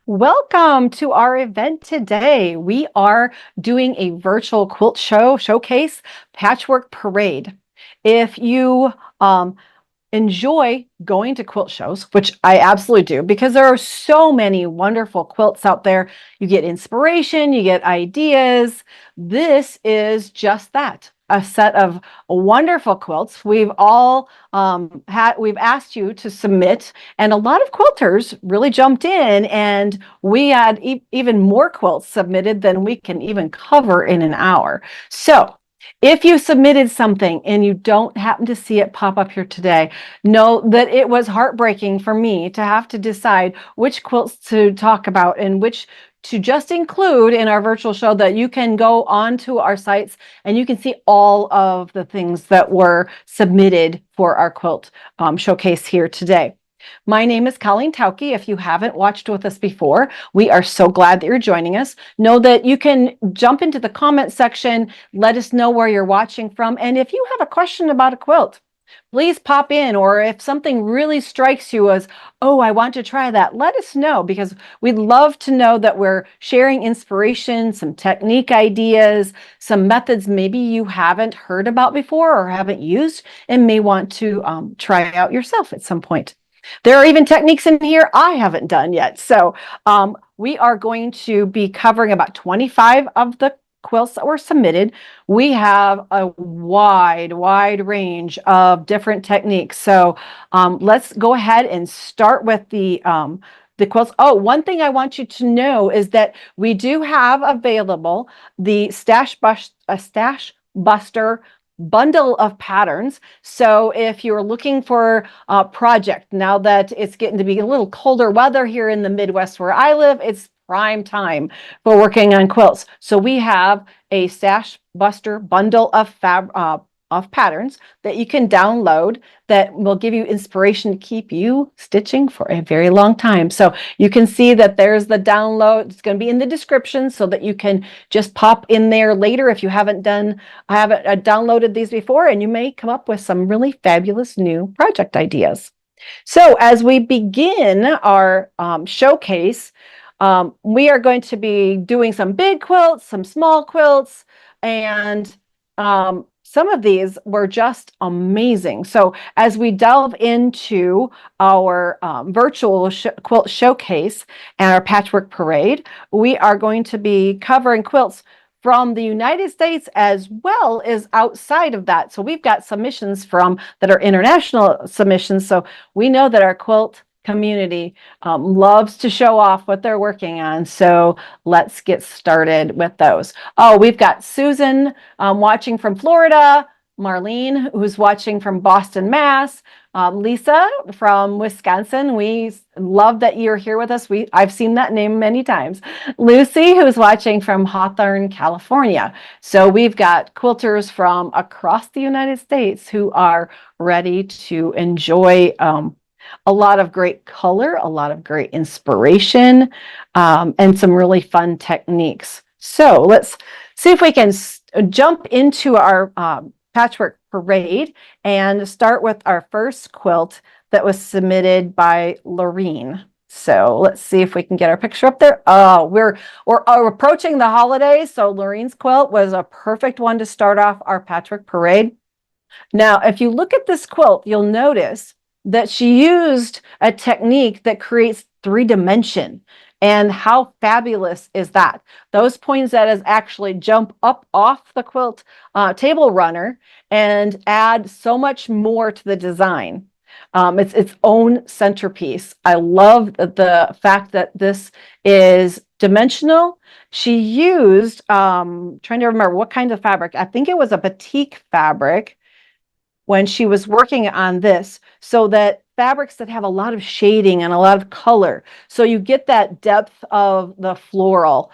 Welcome to our event today. We are doing a virtual quilt showcase patchwork parade. If you enjoy going to quilt shows, which I absolutely do, because there are so many wonderful quilts out there. You get inspiration, you get ideas. This is just that. A set of wonderful quilts. We've asked you to submit, and a lot of quilters really jumped in, and we had even more quilts submitted than we can even cover in an hour. So if you submitted something and you don't happen to see it pop up here today, know that it was heartbreaking for me to have to decide which quilts to talk about and which to just include in our virtual show. That you can go onto our sites and you can see all of the things that were submitted for our quilt showcase here today. My name is Colleen Tauke. If you haven't watched with us before, we are so glad that you're joining us. Know that you can jump into the comment section, let us know where you're watching from. And if you have a question about a quilt, please pop in. Or if something really strikes you as, oh, I want to try that, let us know, because we'd love to know that we're sharing inspiration, some technique ideas, some methods maybe you haven't heard about before or haven't used and may want to try out yourself at some point. There are even techniques in here I haven't done yet. So we are going to be covering about 25 of the quilts that were submitted. We have a wide range of different techniques. So let's go ahead and start with the quilts. Oh, one thing I want you to know is that we do have available the Stash Buster bundle of patterns. So if you're looking for a project, now that it's getting to be a little colder weather here in the Midwest where I live, it's prime time for working on quilts. So we have a Stash Buster bundle of patterns that you can download that will give you inspiration to keep you stitching for a very long time. So you can see that there's the download. It's going to be in the description so that you can just pop in there later if you haven't downloaded these before, and you may come up with some really fabulous new project ideas. So as we begin our showcase, we are going to be doing some big quilts, some small quilts, and some of these were just amazing. So as we delve into our virtual quilt showcase and our patchwork parade, we are going to be covering quilts from the United States as well as outside of that. So we've got submissions that are international submissions. So we know that our quilt community loves to show off what they're working on. So let's get started with those. Oh, we've got Susan watching from Florida, Marlene, who's watching from Boston, Mass, Lisa from Wisconsin. We love that you're here with us. I've seen that name many times. Lucy, who's watching from Hawthorne, California. So we've got quilters from across the United States who are ready to enjoy a lot of great color, a lot of great inspiration, and some really fun techniques. So let's see if we can jump into our patchwork parade and start with our first quilt that was submitted by Lorraine. So let's see if we can get our picture up there. Oh, we're approaching the holidays, so Lorraine Quilt was a perfect one to start off our patchwork parade. Now, if you look at this quilt, you'll notice that she used a technique that creates 3-dimension. And how fabulous is that? Those poinsettias actually jump up off the quilt table runner and add so much more to the design. It's its own centerpiece. I love the fact that this is dimensional. She used, trying to remember what kind of fabric. I think it was a batik fabric when she was working on this, so that fabrics that have a lot of shading and a lot of color. So you get that depth of the floral,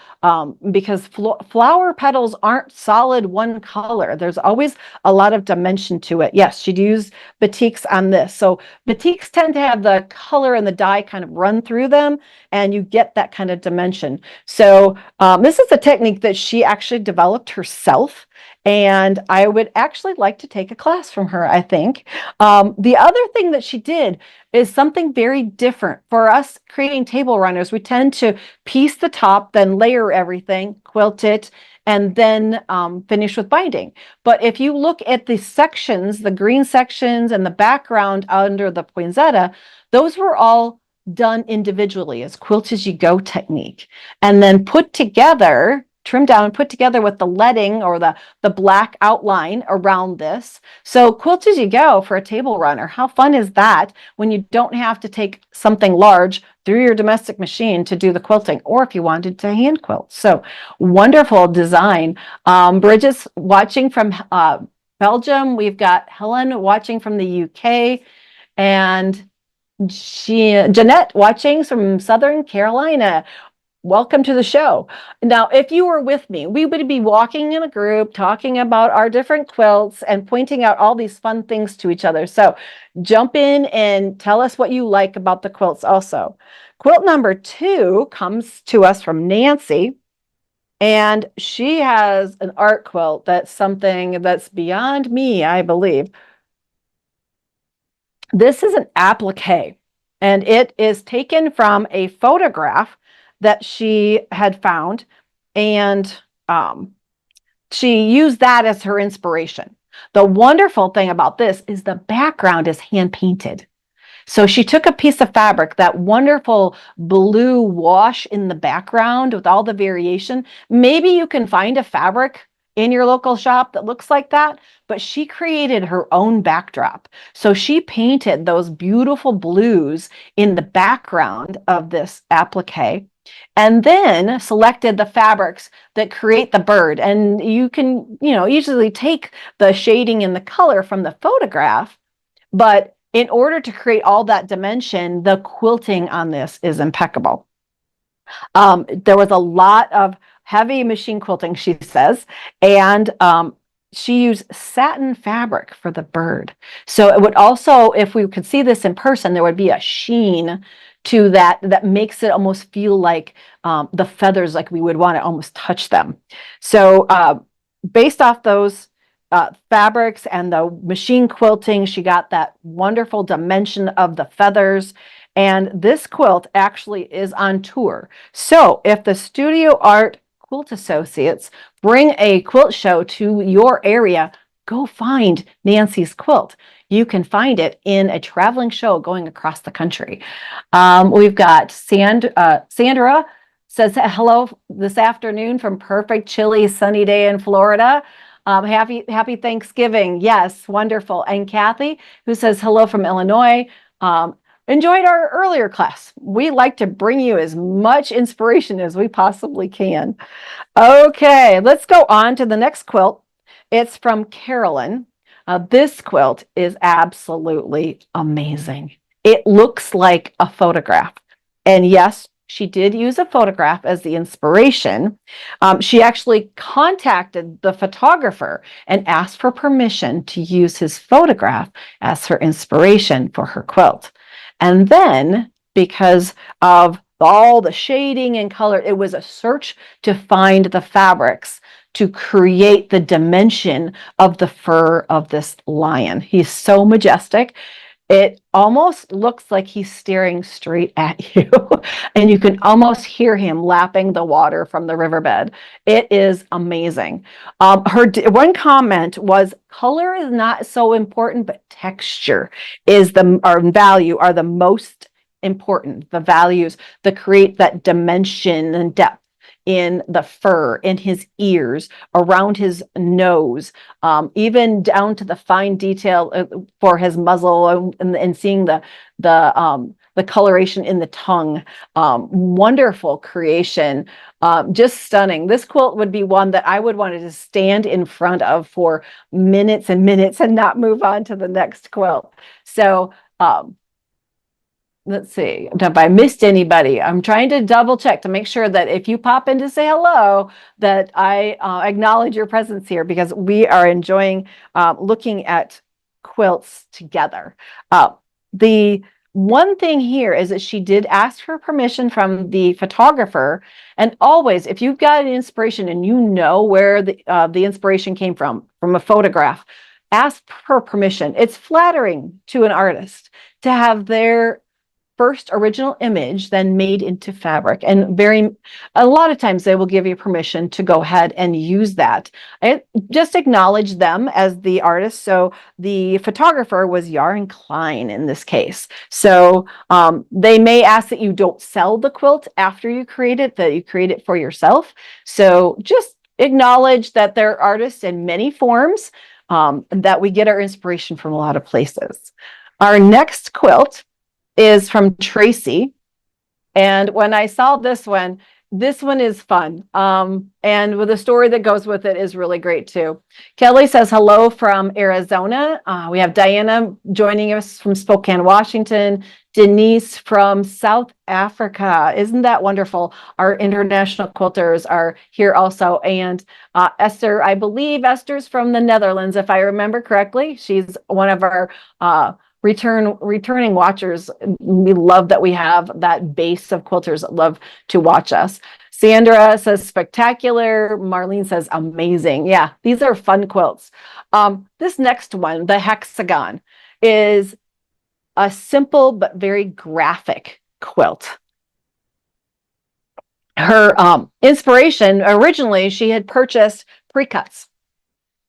because flower petals aren't solid one color. There's always a lot of dimension to it. Yes, she'd use batiks on this. So batiks tend to have the color and the dye kind of run through them, and you get that kind of dimension. So this is a technique that she actually developed herself. And I would actually like to take a class from her, I think. The other thing that she did is something very different. For us creating table runners, we tend to piece the top, then layer everything, quilt it, and then finish with binding. But if you look at the sections, the green sections and the background under the poinsettia, those were all done individually as quilt as you go technique, and then put together, trimmed down and put together with the leading or the black outline around this. So quilt as you go for a table runner. How fun is that when you don't have to take something large through your domestic machine to do the quilting, or if you wanted to hand quilt. So wonderful design. Bridget's watching from Belgium. We've got Helen watching from the UK, and Jeanette watching from Southern Carolina. Welcome to the show. Now, if you were with me, we would be walking in a group, talking about our different quilts and pointing out all these fun things to each other. So jump in and tell us what you like about the quilts also. Quilt number 2 comes to us from Nancy, and she has an art quilt that's something that's beyond me, I believe. This is an applique, and it is taken from a photograph that she had found, and she used that as her inspiration. The wonderful thing about this is the background is hand painted. So she took a piece of fabric, that wonderful blue wash in the background with all the variation. Maybe you can find a fabric in your local shop that looks like that, but she created her own backdrop. So she painted those beautiful blues in the background of this applique, and then selected the fabrics that create the bird. And you can, easily take the shading and the color from the photograph, but in order to create all that dimension, the quilting on this is impeccable. There was a lot of heavy machine quilting, she says, and she used satin fabric for the bird. So it would also, if we could see this in person, there would be a sheen to that makes it almost feel like the feathers, like we would want to almost touch them. So based off those fabrics and the machine quilting, she got that wonderful dimension of the feathers. And this quilt actually is on tour. So if the Studio Art Quilt Associates bring a quilt show to your area, go find Nancy's quilt. You can find it in a traveling show going across the country. We've got Sandra says hello this afternoon from perfect chilly sunny day in Florida. Happy Thanksgiving. Yes, wonderful. And Kathy, who says hello from Illinois. Enjoyed our earlier class. We like to bring you as much inspiration as we possibly can. Okay, let's go on to the next quilt. It's from Carolyn. This quilt is absolutely amazing. It looks like a photograph. And yes, she did use a photograph as the inspiration. She actually contacted the photographer and asked for permission to use his photograph as her inspiration for her quilt. And then, because of all the shading and color, it was a search to find the fabrics to create the dimension of the fur of this lion. He's so majestic. It almost looks like he's staring straight at you, and you can almost hear him lapping the water from the riverbed. It is amazing. Her one comment was, color is not so important, but texture is value are the most important. The values that create that dimension and depth in the fur, in his ears, around his nose, even down to the fine detail for his muzzle, and seeing the coloration in the tongue. Wonderful creation, just stunning. This quilt would be one that I would want to stand in front of for minutes and minutes and not move on to the next quilt. So let's see if I missed anybody. I'm trying to double check to make sure that if you pop in to say hello, that I acknowledge your presence here, because we are enjoying looking at quilts together. The One thing here is that she did ask for permission from the photographer. And always, if you've got an inspiration and you know where the inspiration came from a photograph, ask for permission. It's flattering to an artist to have their first original image then made into fabric, and a lot of times they will give you permission to go ahead and use that. I just acknowledge them as the artist. So the photographer was Yarn Klein in this case. So they may ask that you don't sell the quilt after you create it, that you create it for yourself. So just acknowledge that they're artists in many forms, that we get our inspiration from a lot of places. Our next quilt is from Tracy. And when I saw this one is fun. And with the story that goes with it is really great too. Kelly says hello from Arizona. We have Diana joining us from Spokane, Washington. Denise from South Africa. Isn't that wonderful? Our international quilters are here also. And Esther, I believe Esther's from the Netherlands, if I remember correctly. She's one of our returning watchers. We love that we have that base of quilters that love to watch us. Sandra says spectacular. Marlene says amazing. Yeah, these are fun quilts. This next one, the hexagon, is a simple but very graphic quilt. Her inspiration, originally she had purchased pre-cuts,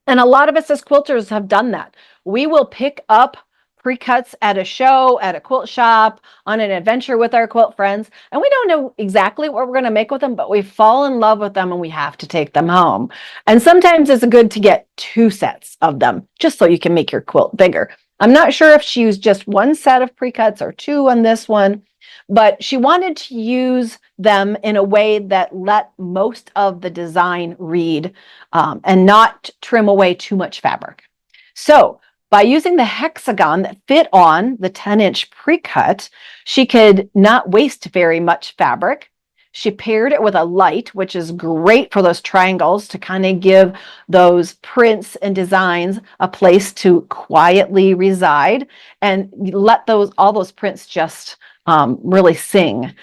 and a lot of us as quilters have done that. We will pick up pre-cuts at a show, at a quilt shop, on an adventure with our quilt friends, and we don't know exactly what we're going to make with them, but we fall in love with them and we have to take them home. And sometimes it's good to get 2 sets of them just so you can make your quilt bigger. I'm not sure if she used just 1 set of pre-cuts or 2 on this one, but she wanted to use them in a way that let most of the design read, and not trim away too much fabric. So by using the hexagon that fit on the 10-inch pre-cut, she could not waste very much fabric. She paired it with a light, which is great for those triangles to kind of give those prints and designs a place to quietly reside and let all those prints just really sing.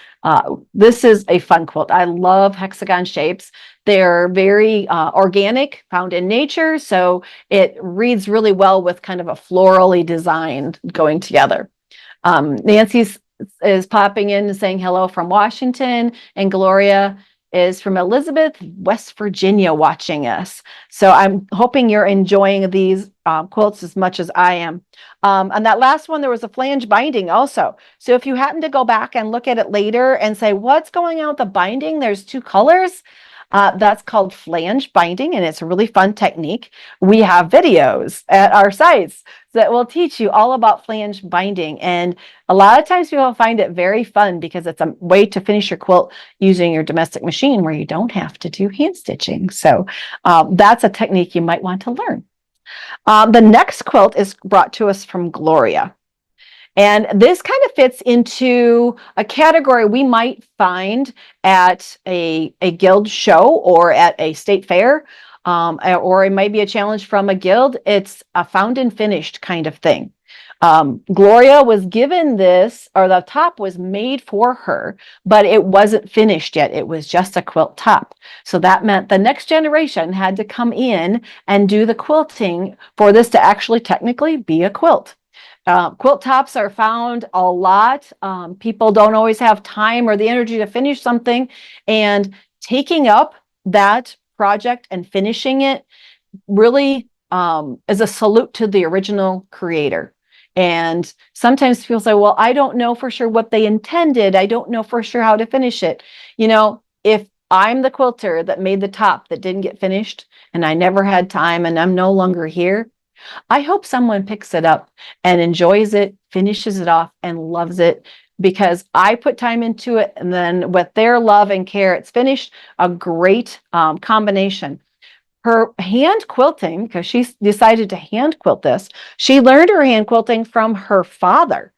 This is a fun quilt. I love hexagon shapes. They're very organic, found in nature, so it reads really well with kind of a florally design going together. Nancy is popping in and saying hello from Washington, and Gloria is from Elizabeth, West Virginia, watching us. So I'm hoping you're enjoying these quilts as much as I am. On that last one, there was a flange binding also. So if you happen to go back and look at it later and say, what's going on with the binding? There's 2 colors. That's called flange binding, and it's a really fun technique. We have videos at our sites that will teach you all about flange binding. And a lot of times people find it very fun because it's a way to finish your quilt using your domestic machine where you don't have to do hand stitching. So that's a technique you might want to learn. The next quilt is brought to us from Gloria. And this kind of fits into a category we might find at a guild show or at a state fair, or it might be a challenge from a guild. It's a found and finished kind of thing. Gloria was given this, or the top was made for her, but it wasn't finished yet. It was just a quilt top. So that meant the next generation had to come in and do the quilting for this to actually technically be a quilt. Quilt tops are found a lot. People don't always have time or the energy to finish something, and taking up that project and finishing it really is a salute to the original creator. And sometimes people say, well, I don't know for sure what they intended. I don't know for sure how to finish it. You know, if I'm the quilter that made the top that didn't get finished and I never had time and I'm no longer here, I hope someone picks it up and enjoys it, finishes it off, and loves it, because I put time into it, and then with their love and care, it's finished. A great combination. Her hand quilting, because she decided to hand quilt this, she learned her hand quilting from her father,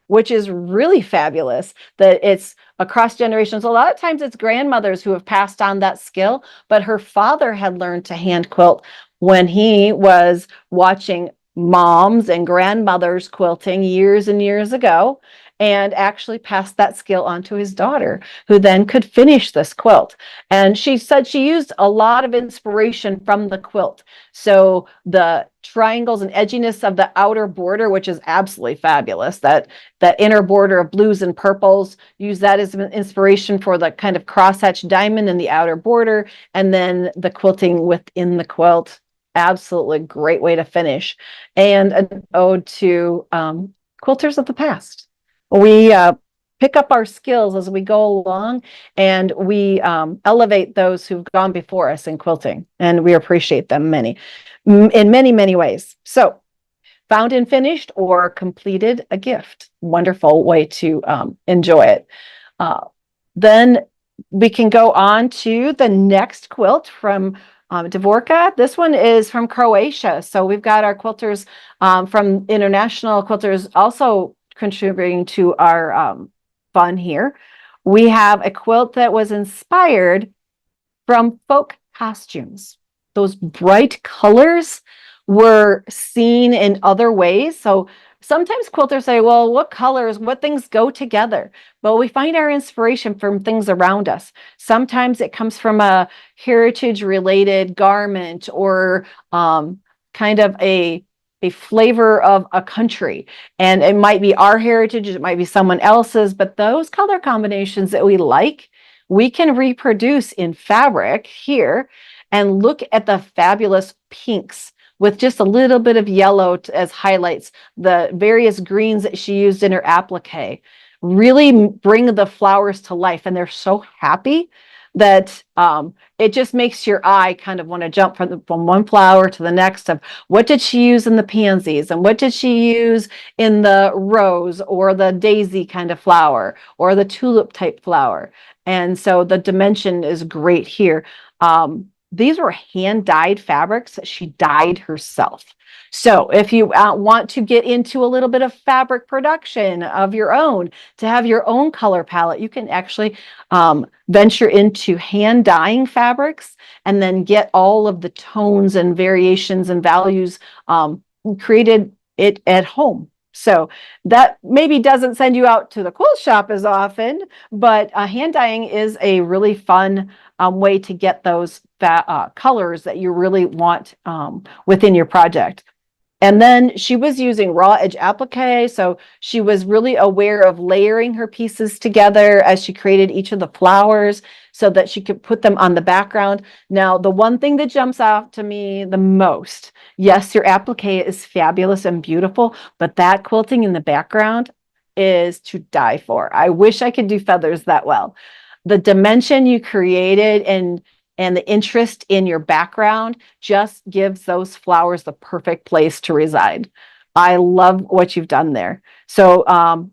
which is really fabulous that it's across generations. A lot of times it's grandmothers who have passed on that skill, but her father had learned to hand quilt when he was watching moms and grandmothers quilting years and years ago. and actually passed that skill on to his daughter, who then could finish this quilt. And she said she used a lot of inspiration from the quilt. So the triangles and edginess of the outer border, which is absolutely fabulous, that inner border of blues and purples, use that as an inspiration for the kind of crosshatch diamond in the outer border, and then the quilting within the quilt. Absolutely great way to finish. And an ode to quilters of the past. We pick up our skills as we go along, and we elevate those who've gone before us in quilting, and we appreciate them in many, many ways. So found and finished or completed a gift. Wonderful way to enjoy it. Then we can go on to the next quilt from Dorka. This one is from Croatia. So we've got our quilters from international quilters also contributing to our fun here. We have a quilt that was inspired from folk costumes. Those bright colors were seen in other ways. So sometimes quilters say, well, what colors, what things go together? But we find our inspiration from things around us. Sometimes it comes from a heritage related garment or kind of a flavor of a country. And it might be our heritage, it might be someone else's, but those color combinations that we like, we can reproduce in fabric here. And look at the fabulous pinks with just a little bit of yellow as highlights, the various greens that she used in her applique really bring the flowers to life. And they're so happy that it just makes your eye kind of want to jump from one flower to the next of what did she use in the pansies and what did she use in the rose or the daisy kind of flower or the tulip type flower. And so the dimension is great here. These were hand-dyed fabrics that she dyed herself. So if you want to get into a little bit of fabric production of your own, to have your own color palette, you can actually venture into hand dyeing fabrics and then get all of the tones and variations and values created it at home. So that maybe doesn't send you out to the quilt shop as often, but hand dyeing is a really fun way to get those colors that you really want within your project. And then she was using raw edge applique, so she was really aware of layering her pieces together as she created each of the flowers so that she could put them on the background. Now, the one thing that jumps out to me the most, yes, your applique is fabulous and beautiful, but that quilting in the background is to die for. I wish I could do feathers that well. The dimension you created and the interest in your background just gives those flowers the perfect place to reside. I love what you've done there. So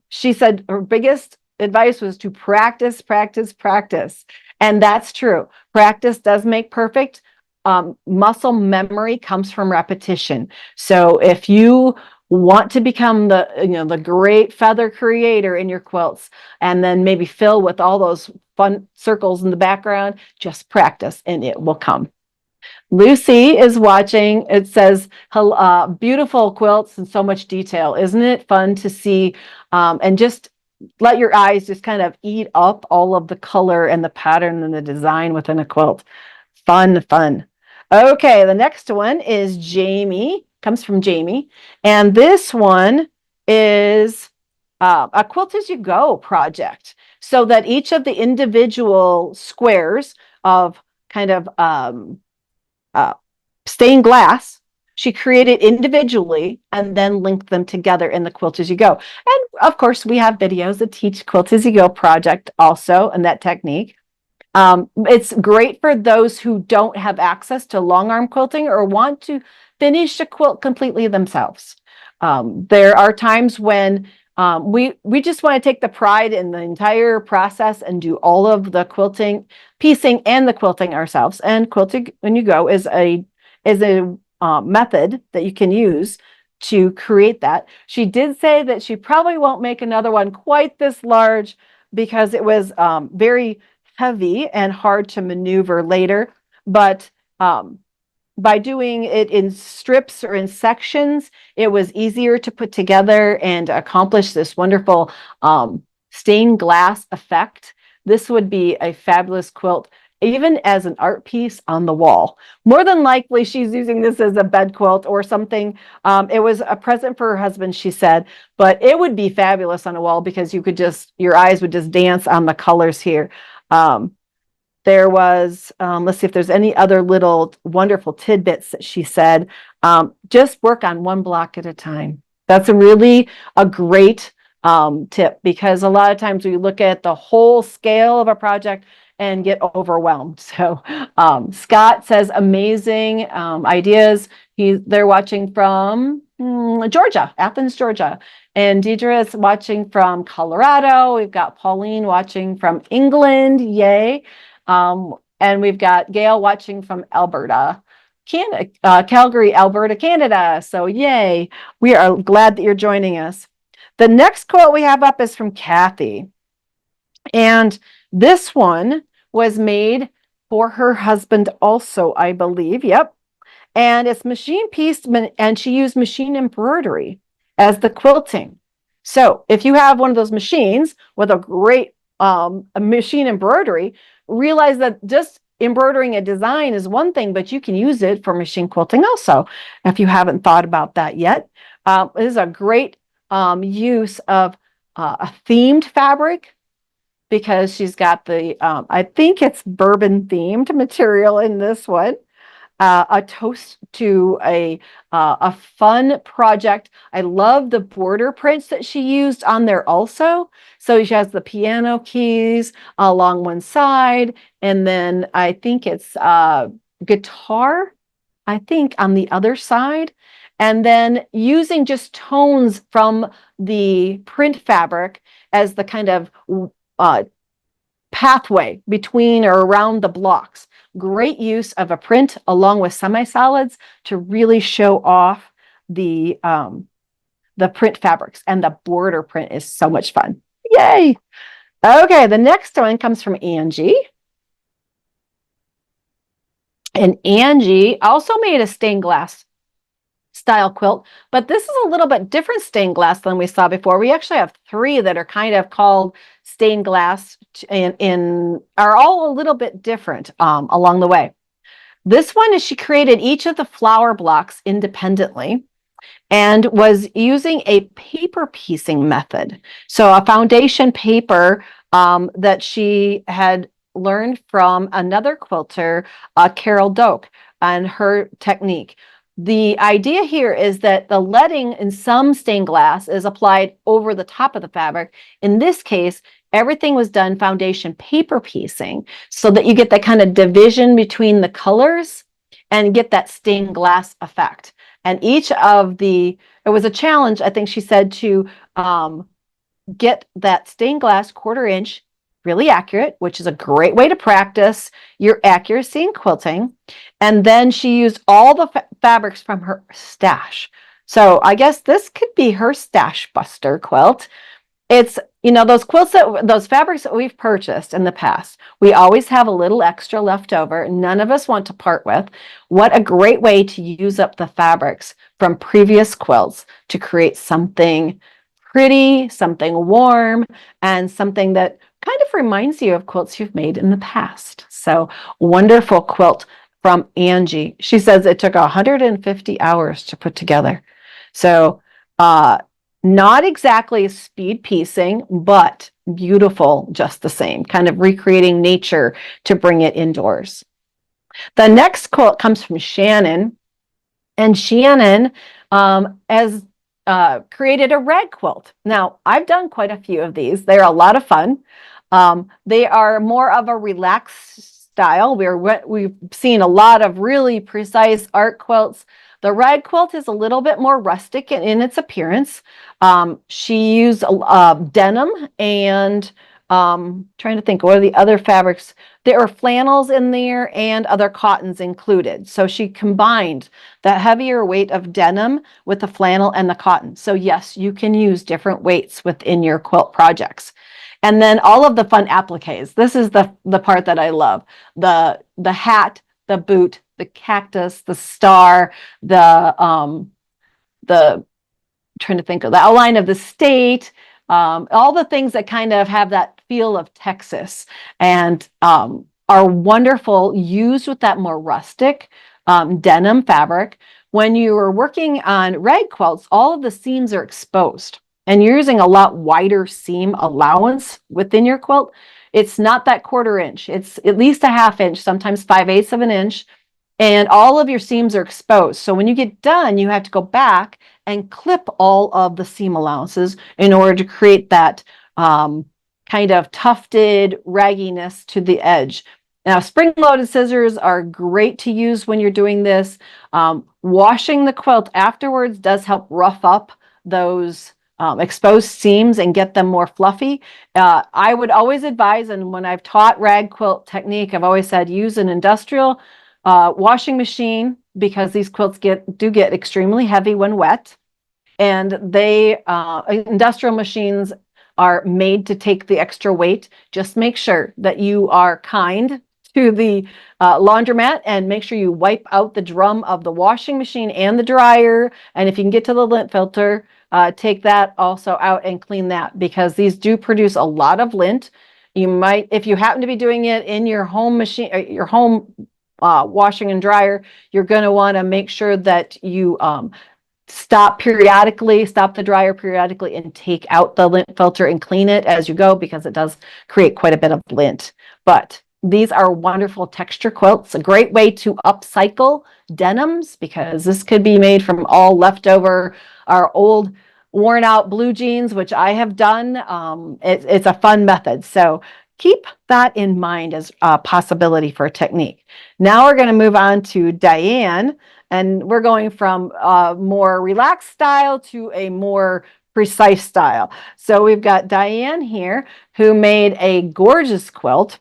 she said her biggest advice was to practice, practice, practice. And that's true. Practice does make perfect. Muscle memory comes from repetition. So if you want to become the great feather creator in your quilts and then maybe fill with all those fun circles in the background, just practice and it will come. Lucy is watching. It says, beautiful quilts and so much detail. Isn't it fun to see and just let your eyes just kind of eat up all of the color and the pattern and the design within a quilt. Fun, fun. Okay, the next one is Jamie. Comes from Jamie. And this one is a Quilt As You Go project. So that each of the individual squares of kind of stained glass, she created individually and then linked them together in the Quilt As You Go. And of course, we have videos that teach Quilt As You Go project also and that technique. It's great for those who don't have access to long arm quilting or want to finish a quilt completely themselves. There are times when we just want to take the pride in the entire process and do all of the quilting, piecing, and the quilting ourselves. And Quilting When You Go is a method that you can use to create that. She did say that she probably won't make another one quite this large because it was very heavy and hard to maneuver later, but by doing it in strips or in sections, it was easier to put together and accomplish this wonderful stained glass effect. This would be a fabulous quilt, even as an art piece on the wall. More than likely, she's using this as a bed quilt or something. It was a present for her husband, she said, but it would be fabulous on a wall because you could just, your eyes would just dance on the colors here. There was, let's see if there's any other little wonderful tidbits that she said. Just work on one block at a time. That's a great tip, because a lot of times we look at the whole scale of a project and get overwhelmed. So Scott says amazing ideas. They're watching from Georgia, Athens, Georgia. And Deidre is watching from Colorado. We've got Pauline watching from England. Yay. And we've got Gail watching from Alberta, Canada, Calgary, Alberta, Canada. So yay. We are glad that you're joining us. The next quote we have up is from Kathy. And this one was made for her husband also, I believe. Yep. And it's machine pieced, and she used machine embroidery as the quilting. So if you have one of those machines with a great machine embroidery, realize that just embroidering a design is one thing, but you can use it for machine quilting also, if you haven't thought about that yet. It is a great use of a themed fabric, because she's got the, I think it's bourbon themed material in this one. A toast to a fun project. I love the border prints that she used on there also. So she has the piano keys along one side, and then I think it's guitar, I think, on the other side. And then using just tones from the print fabric as the kind of pathway between or around the blocks. Great use of a print along with semi-solids to really show off the print fabrics, and the border print is so much fun. Yay! Okay, the next one comes from Angie. And Angie also made a stained glass style quilt, but this is a little bit different stained glass than we saw before. We actually have 3 that are kind of called stained glass and are all a little bit different along the way. This one is she created each of the flower blocks independently and was using a paper piecing method. So a foundation paper that she had learned from another quilter, Carol Doak, and her technique. The idea here is that the leading in some stained glass is applied over the top of the fabric. In this case, everything was done foundation paper piecing, so that you get that kind of division between the colors and get that stained glass effect. And each of it was a challenge, I think she said, to get that stained glass 1/4 inch really accurate, which is a great way to practice your accuracy in quilting. And then she used all the fabrics from her stash. So I guess this could be her stash buster quilt. It's, those quilts, those fabrics that we've purchased in the past, we always have a little extra left over. None of us want to part with. What a great way to use up the fabrics from previous quilts to create something pretty, something warm, and something that kind of reminds you of quilts you've made in the past. So wonderful quilt from Angie. She says it took 150 hours to put together. So not exactly speed piecing, but beautiful just the same, kind of recreating nature to bring it indoors. The next quilt comes from Shannon, and Shannon has created a red quilt. Now, I've done quite a few of these. They're a lot of fun. They are more of a relaxed style. We've seen a lot of really precise art quilts. The red quilt is a little bit more rustic in its appearance. She used denim and trying to think, what are the other fabrics? There are flannels in there and other cottons included. So she combined that heavier weight of denim with the flannel and the cotton. So yes, you can use different weights within your quilt projects. And then all of the fun appliques. This is the part that I love. The hat the boot, the cactus, the star, the trying to think of the outline of the state, all the things that kind of have that feel of Texas and are wonderful used with that more rustic denim fabric. When you are working on rag quilts, all of the seams are exposed and you're using a lot wider seam allowance within your quilt. It's not that 1/4 inch. It's at least a 1/2 inch, sometimes 5/8 of an inch. And all of your seams are exposed. So when you get done, you have to go back and clip all of the seam allowances in order to create that kind of tufted ragginess to the edge. Now, spring-loaded scissors are great to use when you're doing this. Washing the quilt afterwards does help rough up those exposed seams and get them more fluffy. I would always advise, and when I've taught rag quilt technique, I've always said use an industrial washing machine, because these quilts do get extremely heavy when wet, and industrial machines are made to take the extra weight. Just make sure that you are kind to the laundromat and make sure you wipe out the drum of the washing machine and the dryer. And if you can get to the lint filter, take that also out and clean that, because these do produce a lot of lint. You might, if you happen to be doing it in your home machine, your home washing and dryer, you're going to want to make sure that you stop the dryer periodically and take out the lint filter and clean it as you go, because it does create quite a bit of lint. But these are wonderful texture quilts, a great way to upcycle denims, because this could be made from all leftover, our old worn out blue jeans, which I have done. It's a fun method. So keep that in mind as a possibility for a technique. Now we're going to move on to Diane, and we're going from a more relaxed style to a more precise style. So we've got Diane here, who made a gorgeous quilt.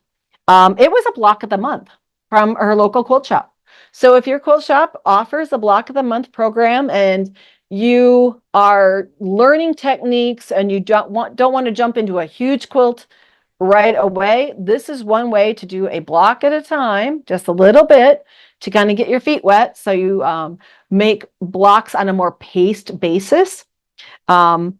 It was a block of the month from her local quilt shop. So if your quilt shop offers a block of the month program and you are learning techniques and you don't want to jump into a huge quilt right away, this is one way to do a block at a time, just a little bit, to kind of get your feet wet. So you make blocks on a more paced basis. I've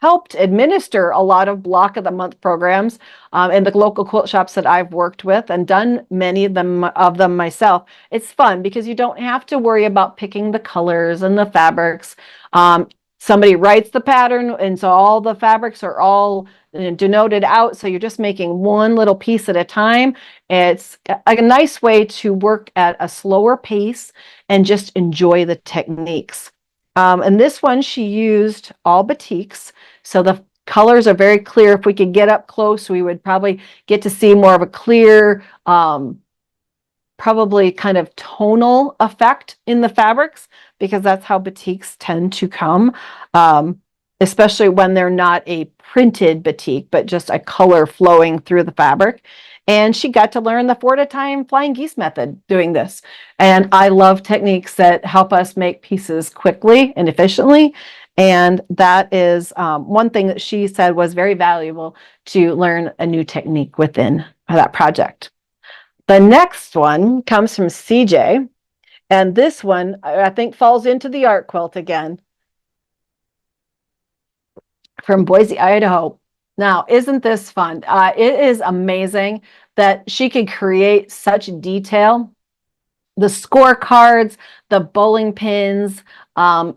helped administer a lot of block of the month programs in the local quilt shops that I've worked with, and done many of them myself. It's fun because you don't have to worry about picking the colors and the fabrics. Somebody writes the pattern, and so all the fabrics are all denoted out. So you're just making one little piece at a time. It's a nice way to work at a slower pace and just enjoy the techniques. And this one, she used all batiks. So the colors are very clear. If we could get up close, we would probably get to see more of a clear, probably kind of tonal effect in the fabrics, because that's how batiks tend to come, especially when they're not a printed batik, but just a color flowing through the fabric. And she got to learn the 4-at-a-time flying geese method doing this. And I love techniques that help us make pieces quickly and efficiently. And that is one thing that she said was very valuable, to learn a new technique within that project. The next one comes from CJ, and this one I think falls into the art quilt again, from Boise, Idaho. Now, isn't this fun? It is amazing that she could create such detail. The scorecards, the bowling pins,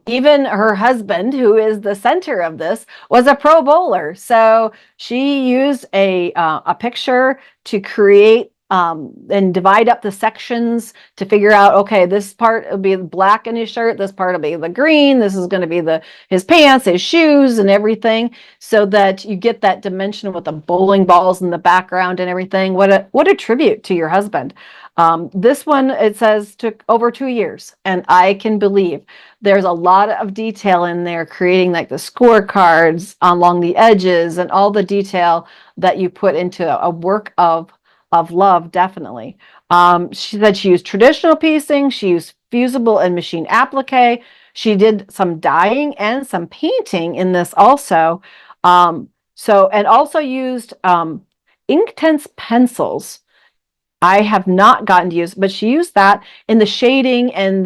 even her husband, who is the center of this, was a pro bowler. So she used a picture to create and divide up the sections to figure out, okay, this part will be black in his shirt, this part will be the green, this is going to be his pants, his shoes, and everything, so that you get that dimension with the bowling balls in the background and everything. What a tribute to your husband. This one, it says, took over 2 years, and I can believe there's a lot of detail in there, creating like the scorecards along the edges and all the detail that you put into a work of love, definitely. She said she used traditional piecing, she used fusible and machine applique. She did some dyeing and some painting in this also. And also used Inktense pencils I have not gotten to use, but she used that in the shading and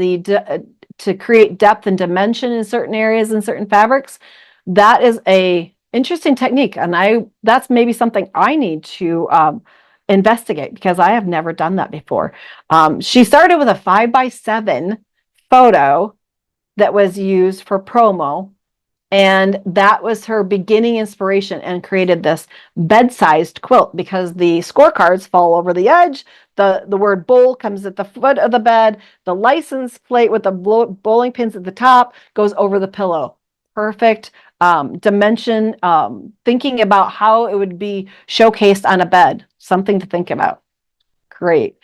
to create depth and dimension in certain areas and certain fabrics. That is a interesting technique, and that's maybe something I need to investigate, because I have never done that before. She started with a 5x7 photo that was used for promo, and that was her beginning inspiration, and created this bed-sized quilt because the scorecards fall over the edge. The word bowl comes at the foot of the bed. The license plate with the bowling pins at the top goes over the pillow. Perfect dimension, thinking about how it would be showcased on a bed. Something to think about. Great.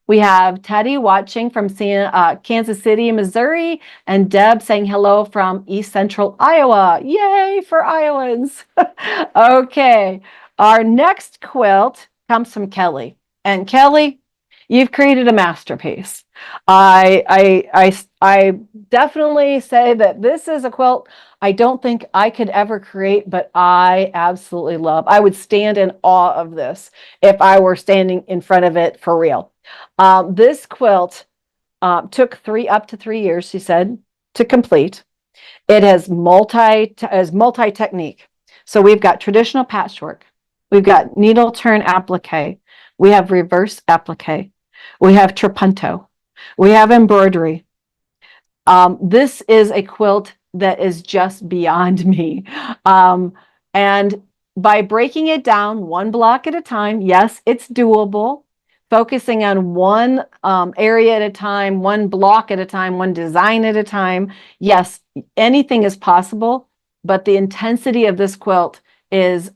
We have Teddy watching from Kansas City, Missouri, and Deb saying hello from East Central Iowa. Yay for Iowans. Okay. Our next quilt comes from Kelly. And Kelly, you've created a masterpiece. I definitely say that this is a quilt I don't think I could ever create, but I absolutely love. I would stand in awe of this if I were standing in front of it for real. This quilt took up to 3 years, she said, to complete. It has multi technique. So we've got traditional patchwork, we've got needle turn applique, we have reverse applique, we have trapunto, we have embroidery. This is a quilt that is just beyond me. And by breaking it down one block at a time, yes, it's doable. Focusing on one area at a time, one block at a time, one design at a time. Yes, anything is possible, but the intensity of this quilt is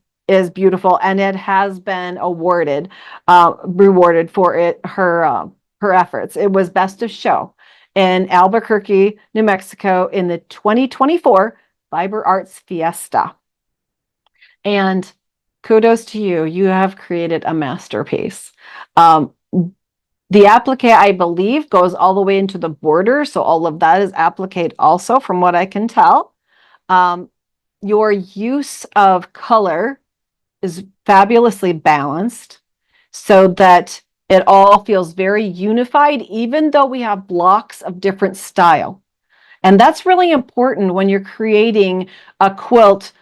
beautiful, and it has been rewarded for her efforts. It was best of show in Albuquerque, New Mexico in the 2024 Fiber Arts Fiesta. And kudos to you. You have created a masterpiece. The applique, I believe, goes all the way into the border. So all of that is appliqued also, from what I can tell. Your use of color is fabulously balanced so that it all feels very unified, even though we have blocks of different style. And that's really important when you're creating a quilt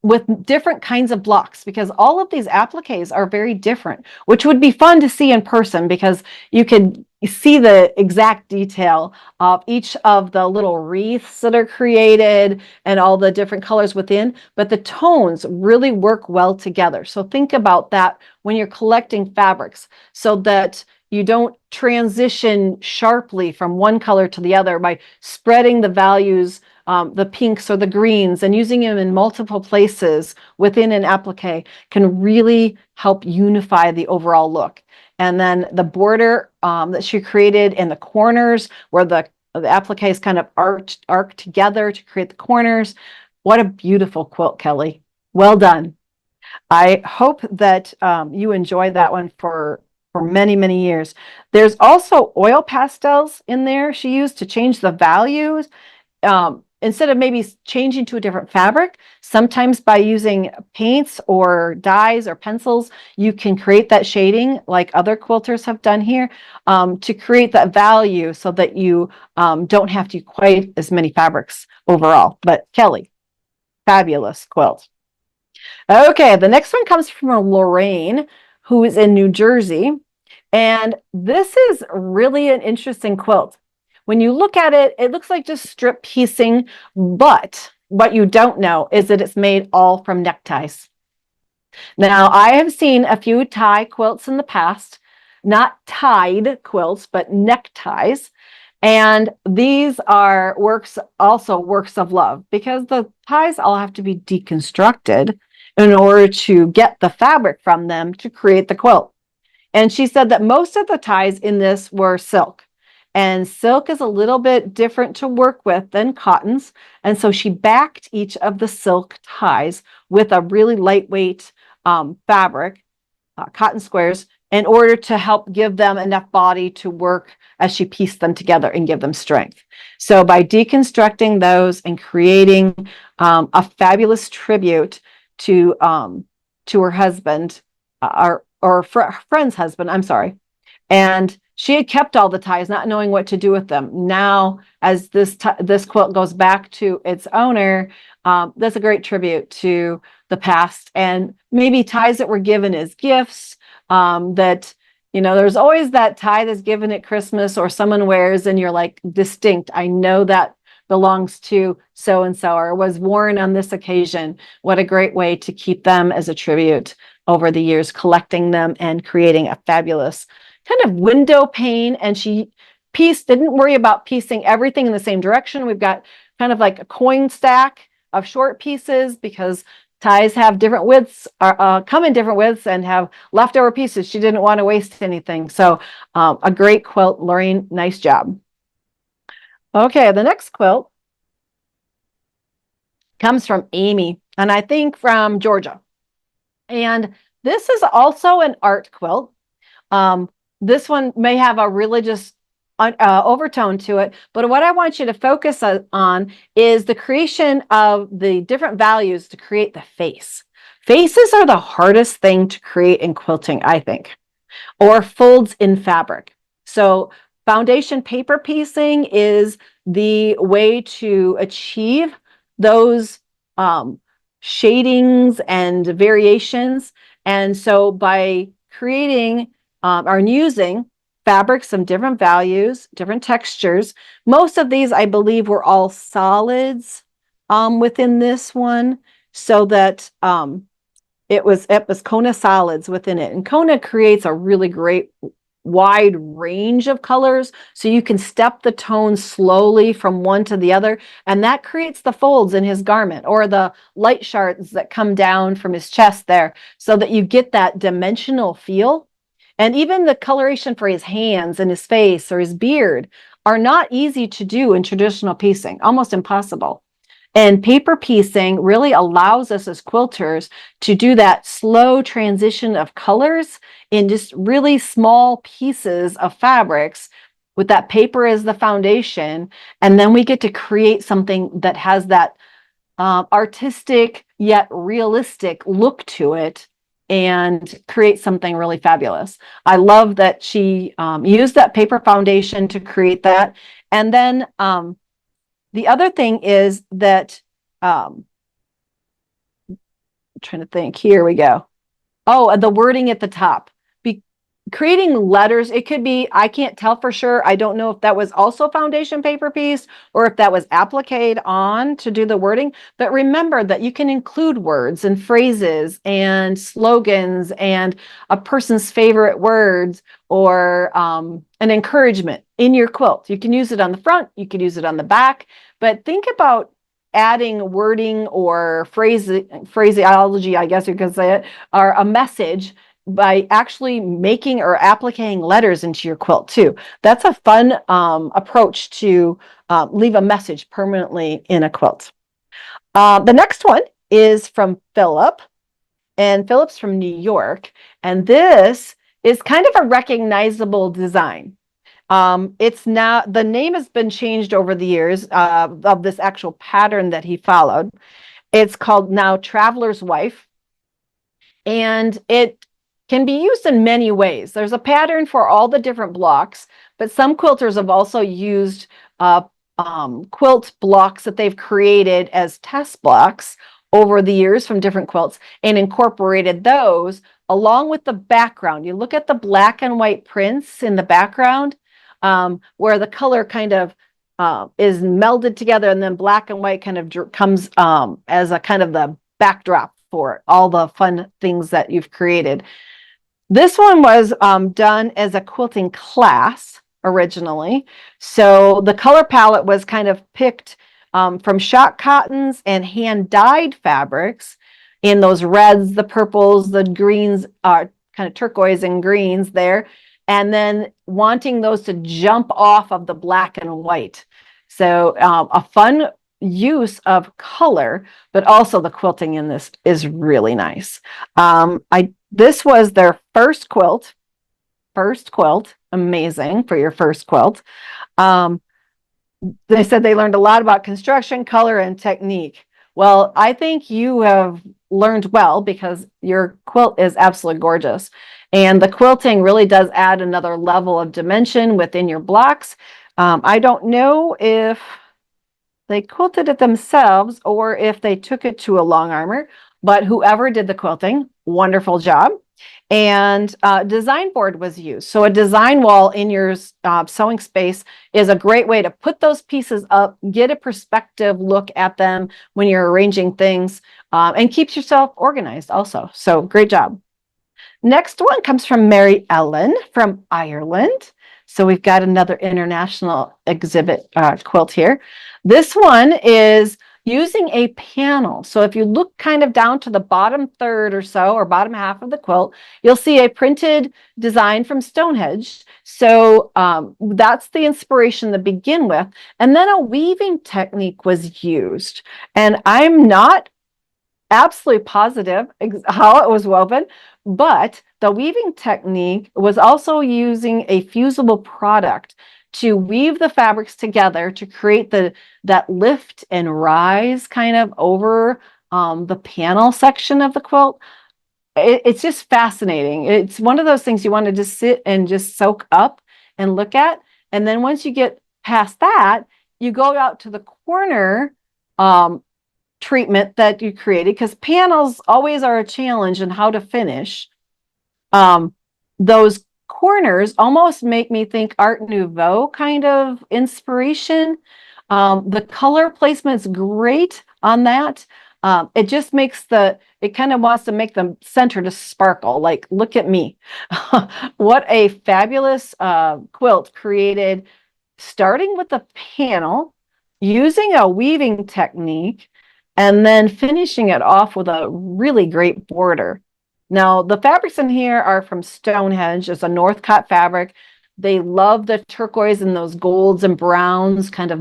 with different kinds of blocks, because all of these appliques are very different, which would be fun to see in person, because you could see the exact detail of each of the little wreaths that are created and all the different colors within, but the tones really work well together. So think about that when you're collecting fabrics, so that you don't transition sharply from one color to the other by spreading the values, the pinks or the greens, and using them in multiple places within an applique can really help unify the overall look. And then the border that she created in the corners, where the applique is kind of arced together to create the corners. What a beautiful quilt, Kelly. Well done. I hope that you enjoy that one for many, many years. There's also oil pastels in there she used to change the values. Instead of maybe changing to a different fabric, sometimes by using paints or dyes or pencils, you can create that shading like other quilters have done here, to create that value so that you don't have to quite as many fabrics overall. But Kelly, fabulous quilt. Okay, the next one comes from Lorraine, who is in New Jersey. And this is really an interesting quilt. When you look at it, it looks like just strip piecing, but what you don't know is that it's made all from neckties. Now, I have seen a few tie quilts in the past, not tied quilts, but neckties. And these are works of love, because the ties all have to be deconstructed in order to get the fabric from them to create the quilt. And she said that most of the ties in this were silk. And silk is a little bit different to work with than cottons. And so she backed each of the silk ties with a really lightweight fabric, cotton squares, in order to help give them enough body to work as she pieced them together and give them strength. So by deconstructing those and creating a fabulous tribute to her husband, friend's husband, I'm sorry. And she had kept all the ties, not knowing what to do with them. Now, as this quilt goes back to its owner, that's a great tribute to the past, and maybe ties that were given as gifts. That, you know, there's always that tie that's given at Christmas or someone wears, and you're like, distinct. I know that belongs to so and so, or was worn on this occasion. What a great way to keep them as a tribute over the years, collecting them and creating a fabulous kind of window pane. And she didn't worry about piecing everything in the same direction. We've got kind of like a coin stack of short pieces, because ties have different widths, come in different widths, and have leftover pieces. She didn't want to waste anything. So a great quilt, Lorraine. Nice job. Okay, the next quilt comes from Amy, and I think from Georgia. And this is also an art quilt. This one may have a religious overtone to it, but what I want you to focus on is the creation of the different values to create the face. Faces are the hardest thing to create in quilting, I think, or folds in fabric. So foundation paper piecing is the way to achieve those shadings and variations. And so by creating or using fabrics, some different values, different textures. Most of these, I believe, were all solids within this one, so that it was Kona solids within it. And Kona creates a really great wide range of colors, so you can step the tone slowly from one to the other, and that creates the folds in his garment, or the light shards that come down from his chest there, so that you get that dimensional feel. And even the coloration for his hands and his face or his beard are not easy to do in traditional piecing, almost impossible. And paper piecing really allows us as quilters to do that slow transition of colors in just really small pieces of fabrics with that paper as the foundation. And then we get to create something that has that artistic yet realistic look to it, and create something really fabulous. I love that she used that paper foundation to create that. And then the other thing is that, I'm trying to think, here we go. Oh, the wording at the top. Creating letters, it could be, I can't tell for sure. I don't know if that was also foundation paper piece or if that was appliqued on to do the wording. But remember that you can include words and phrases and slogans and a person's favorite words, or an encouragement in your quilt. You can use it on the front, you can use it on the back, but think about adding wording or phraseology, I guess you could say it, or a message, by actually making or appliquing letters into your quilt too. That's a fun approach to leave a message permanently in a quilt. The next one is from Philip, and Philip's from New York, and this is kind of a recognizable design. It's now, the name has been changed over the years of this actual pattern that he followed. It's called now Traveler's Wife, and it can be used in many ways. There's a pattern for all the different blocks, but some quilters have also used quilt blocks that they've created as test blocks over the years from different quilts, and incorporated those along with the background. You look at the black and white prints in the background, where the color kind of is melded together, and then black and white kind of comes as a kind of the backdrop for all the fun things that you've created. This one was done as a quilting class originally. So the color palette was kind of picked from shock cottons and hand-dyed fabrics in those reds, the purples, the greens, kind of turquoise and greens there, and then wanting those to jump off of the black and white. So a fun use of color, but also the quilting in this is really nice. This was their first quilt. Amazing for your first quilt. They said they learned a lot about construction, color, and technique. Well, I think you have learned well, because your quilt is absolutely gorgeous. And the quilting really does add another level of dimension within your blocks. I don't know if they quilted it themselves or if they took it to a long armor, but whoever did the quilting, wonderful job. And design board was used. So a design wall in your sewing space is a great way to put those pieces up, get a perspective look at them when you're arranging things, and keeps yourself organized also. So great job. Next one comes from Mary Ellen from Ireland. So we've got another international exhibit quilt here. This one is using a panel. So if you look kind of down to the bottom third or so, or bottom half of the quilt, you'll see a printed design from Stonehenge. So that's the inspiration to begin with. And then a weaving technique was used. And I'm not absolutely positive how it was woven, but the weaving technique was also using a fusible product to weave the fabrics together to create that lift and rise kind of over the panel section of the quilt. It's just fascinating. It's one of those things you want to just sit and just soak up and look at. And then once you get past that, you go out to the corner treatment that you created, because panels always are a challenge in how to finish. Those corners almost make me think Art Nouveau kind of inspiration. The color placement's great on that. It just makes it kind of wants to make the center to sparkle, like, look at me. What a fabulous quilt created, starting with the panel, using a weaving technique, and then finishing it off with a really great border. Now, the fabrics in here are from Stonehenge. It's a Northcott fabric. They love the turquoise and those golds and browns kind of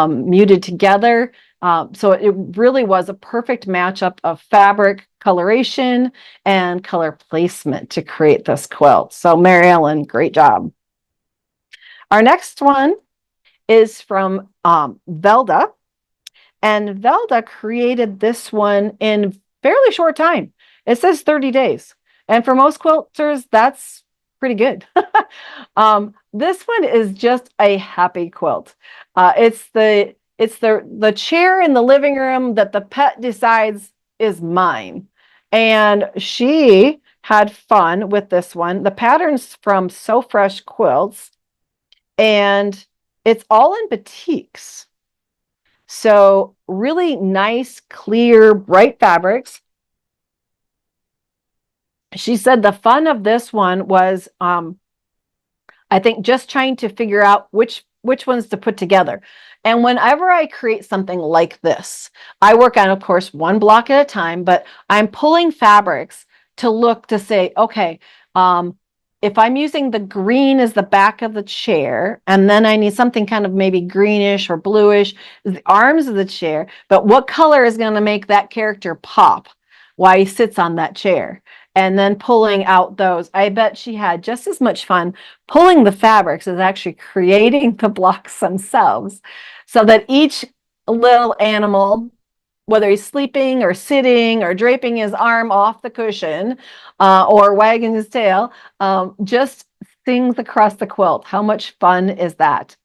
muted together. So it really was a perfect matchup of fabric coloration and color placement to create this quilt. So Mary Ellen, great job. Our next one is from Velda. And Velda created this one in fairly short time. It says 30 days. And for most quilters, that's pretty good. This one is just a happy quilt. It's the chair in the living room that the pet decides is mine. And she had fun with this one. The pattern's from So Fresh Quilts, and it's all in batiks. So really nice, clear, bright fabrics. She said the fun of this one was, I think, just trying to figure out which ones to put together. And whenever I create something like this, I work on, of course, one block at a time, but I'm pulling fabrics to look to say, okay, if I'm using the green as the back of the chair, and then I need something kind of maybe greenish or bluish, the arms of the chair, but what color is going to make that character pop while he sits on that chair? And then pulling out those. I bet she had just as much fun pulling the fabrics as actually creating the blocks themselves, so that each little animal, whether he's sleeping or sitting or draping his arm off the cushion or wagging his tail, just sings across the quilt. How much fun is that?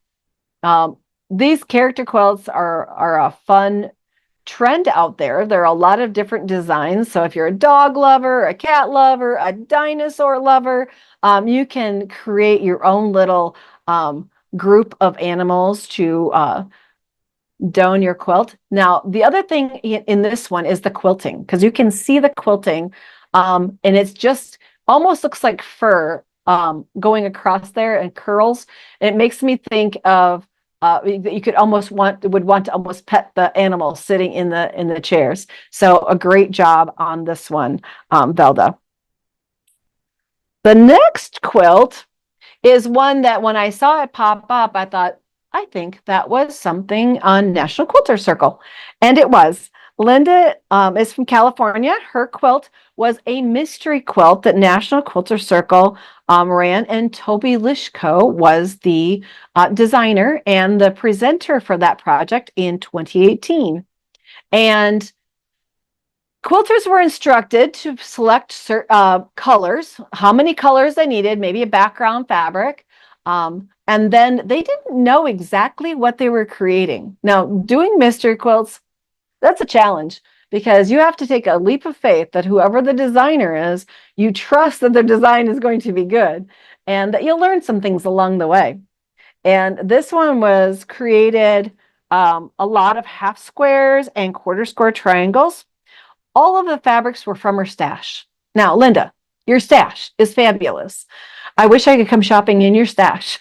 These character quilts are a fun trend out there. There are a lot of different designs. So if you're a dog lover, a cat lover, a dinosaur lover, you can create your own little group of animals to don your quilt. Now, the other thing in this one is the quilting, because you can see the quilting, and it's just almost looks like fur going across there and curls. It makes me think of you could almost would want to almost pet the animal sitting in the chairs. So a great job on this one, Velda. The next quilt is one that when I saw it pop up, I thought, I think that was something on National Quilter Circle. And it was. Linda is from California. Her quilt was a mystery quilt that National Quilter Circle ran, and Toby Lishko was the designer and the presenter for that project in 2018. And Quilters were instructed to select colors, how many colors they needed, maybe a background fabric. And then they didn't know exactly what they were creating. Now, doing mystery quilts, that's a challenge because you have to take a leap of faith that whoever the designer is, you trust that their design is going to be good and that you'll learn some things along the way. And this one was created a lot of half squares and quarter square triangles. All of the fabrics were from her stash. Now, Linda, your stash is fabulous. I wish I could come shopping in your stash.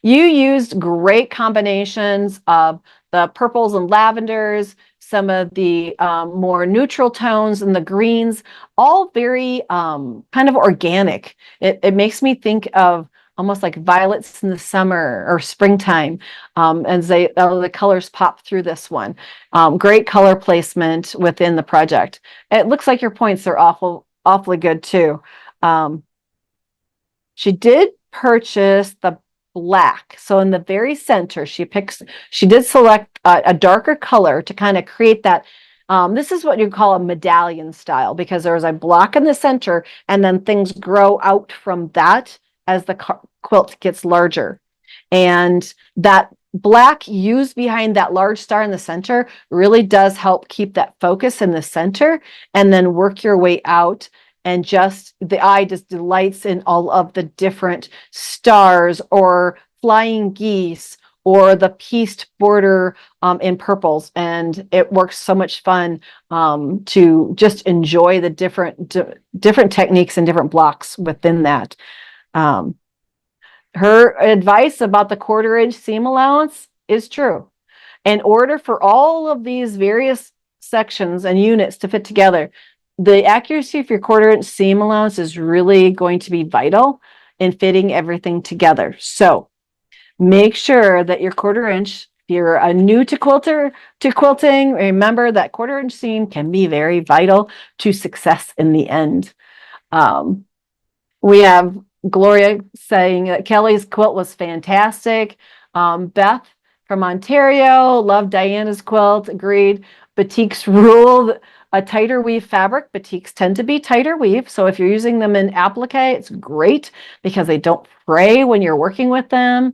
You used great combinations of the purples and lavenders, some of the more neutral tones and the greens, all very kind of organic. It makes me think of almost like violets in the summer or springtime, as the colors pop through this one. Great color placement within the project. It looks like your points are awfully good too. She did purchase the black. So in the very center, she did select a darker color to kind of create that. This is what you call a medallion style because there's a block in the center and then things grow out from that as the quilt gets larger. And that black used behind that large star in the center really does help keep that focus in the center and then work your way out. And just the eye just delights in all of the different stars or flying geese or the pieced border in purples. And it works so much fun to just enjoy the different techniques and different blocks within that. Her advice about the 1/4 inch seam allowance is true. In order for all of these various sections and units to fit together, the accuracy of your 1/4 inch seam allowance is really going to be vital in fitting everything together. So make sure that your 1/4 inch, if you're a new to quilting, remember that 1/4 inch seam can be very vital to success in the end. We have Gloria saying that Kelly's quilt was fantastic. Beth from Ontario, loved Diana's quilt, agreed. Batiks rule. A tighter weave fabric. Batiks tend to be tighter weave. So if you're using them in applique, it's great because they don't fray when you're working with them.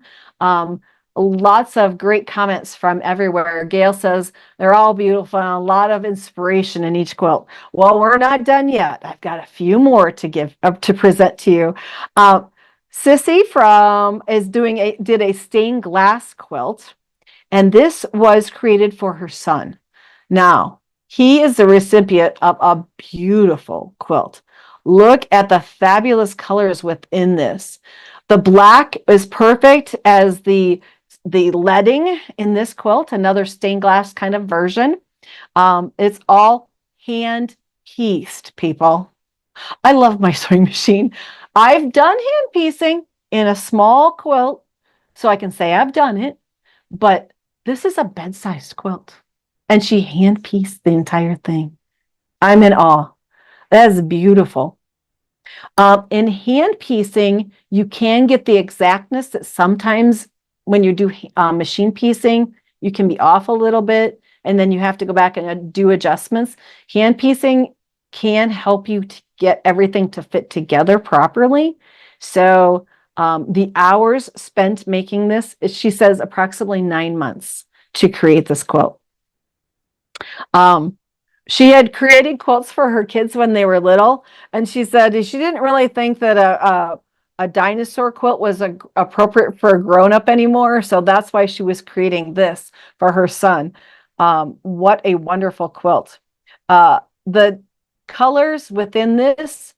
Lots of great comments from everywhere. Gail says they're all beautiful and a lot of inspiration in each quilt. Well, we're not done yet. I've got a few more to present to you. Sissy did a stained glass quilt, and this was created for her son. Now, he is the recipient of a beautiful quilt. Look at the fabulous colors within this. The black is perfect as the leading in this quilt, another stained glass kind of version. It's all hand pieced, people. I love my sewing machine. I've done hand piecing in a small quilt, so I can say I've done it, but this is a bed-sized quilt. And she hand pieced the entire thing. I'm in awe. That is beautiful. In hand piecing, you can get the exactness that sometimes when you do machine piecing, you can be off a little bit, and then you have to go back and do adjustments. Hand piecing can help you to get everything to fit together properly. So the hours spent making this, she says approximately 9 months to create this quilt. She had created quilts for her kids when they were little, and she said she didn't really think that a dinosaur quilt was appropriate for a grown-up anymore, so that's why she was creating this for her son. What a wonderful quilt. The colors within this,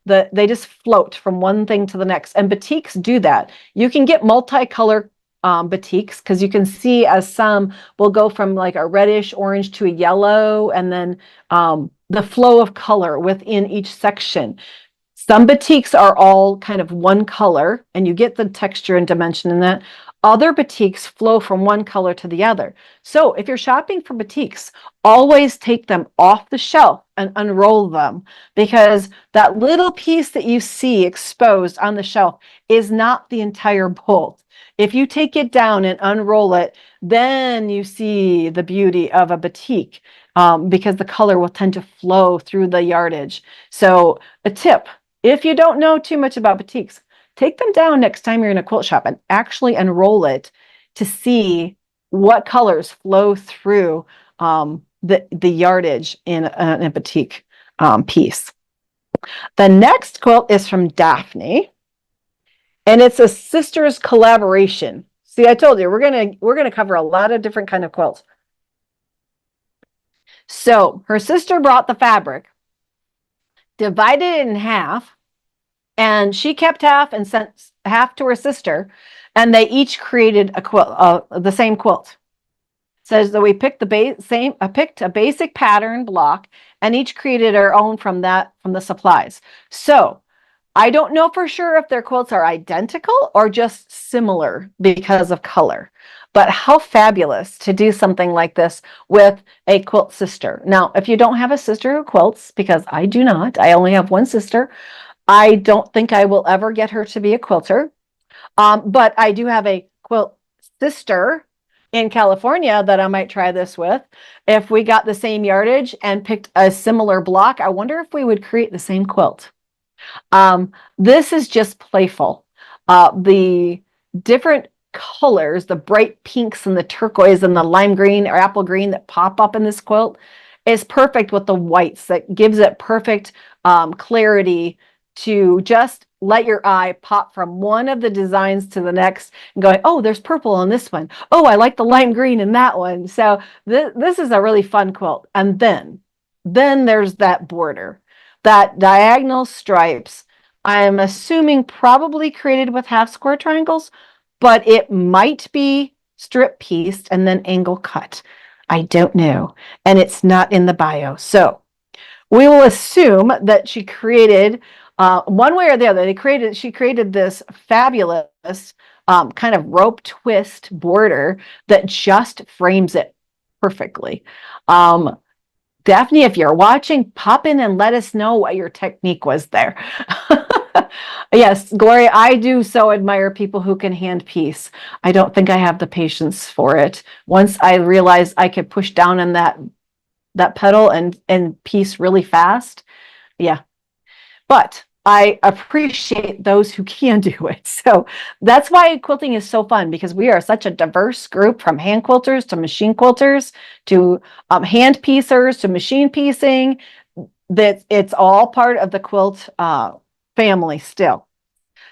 they just float from one thing to the next, and batiks do that. You can get multicolor batiks because you can see as some will go from like a reddish orange to a yellow, and then the flow of color within each section. Some batiks are all kind of one color and you get the texture and dimension in that. Other batiks flow from one color to the other. So if you're shopping for batiks, always take them off the shelf and unroll them, because that little piece that you see exposed on the shelf is not the entire bolt. If you take it down and unroll it, then you see the beauty of a batik. because the color will tend to flow through the yardage. So a tip, if you don't know too much about batiks, take them down next time you're in a quilt shop and actually unroll it to see what colors flow through the yardage in a batik piece. The next quilt is from Daphne, and it's a sisters collaboration. See, I told you we're gonna cover a lot of different kind of quilts. So her sister brought the fabric, divided it in half, and she kept half and sent half to her sister, and they each created a quilt, the same quilt. Says that we picked picked a basic pattern block, and each created our own from the supplies. So I don't know for sure if their quilts are identical or just similar because of color. But how fabulous to do something like this with a quilt sister. Now, if you don't have a sister who quilts, because I do not, I only have one sister, I don't think I will ever get her to be a quilter. But I do have a quilt sister in California that I might try this with. If we got the same yardage and picked a similar block, I wonder if we would create the same quilt. This is just playful. The different colors, the bright pinks and the turquoise and the lime green or apple green that pop up in this quilt is perfect with the whites. That gives it perfect clarity to just let your eye pop from one of the designs to the next and going, oh, there's purple on this one. Oh, I like the lime green in that one. So this is a really fun quilt. And then there's that border, that diagonal stripes. I'm assuming probably created with half square triangles, but it might be strip pieced and then angle cut. I don't know. And it's not in the bio. So we will assume that she created one way or the other. She created this fabulous kind of rope twist border that just frames it perfectly. Daphne, if you're watching, pop in and let us know what your technique was there. Yes, Gloria, I do so admire people who can hand piece. I don't think I have the patience for it. Once I realized I could push down on that pedal and piece really fast. Yeah. But I appreciate those who can do it. So that's why quilting is so fun, because we are such a diverse group, from hand quilters to machine quilters to hand piecers to machine piecing, that it's all part of the quilt family still.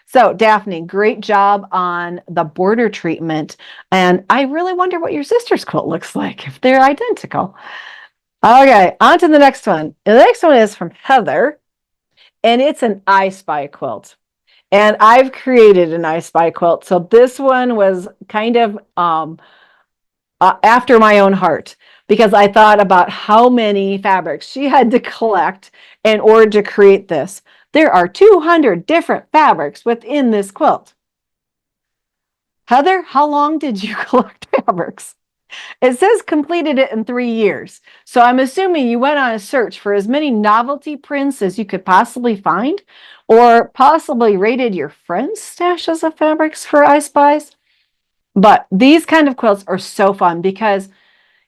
So Daphne, great job on the border treatment. And I really wonder what your sister's quilt looks like, if they're identical. Okay, on to the next one. The next one is from Heather, and it's an I Spy quilt. And I've created an I Spy quilt. So this one was kind of after my own heart, because I thought about how many fabrics she had to collect in order to create this. There are 200 different fabrics within this quilt. Heather, how long did you collect fabrics? It says completed it in 3 years. So I'm assuming you went on a search for as many novelty prints as you could possibly find, or possibly raided your friends' stashes of fabrics for I Spies. But these kind of quilts are so fun because,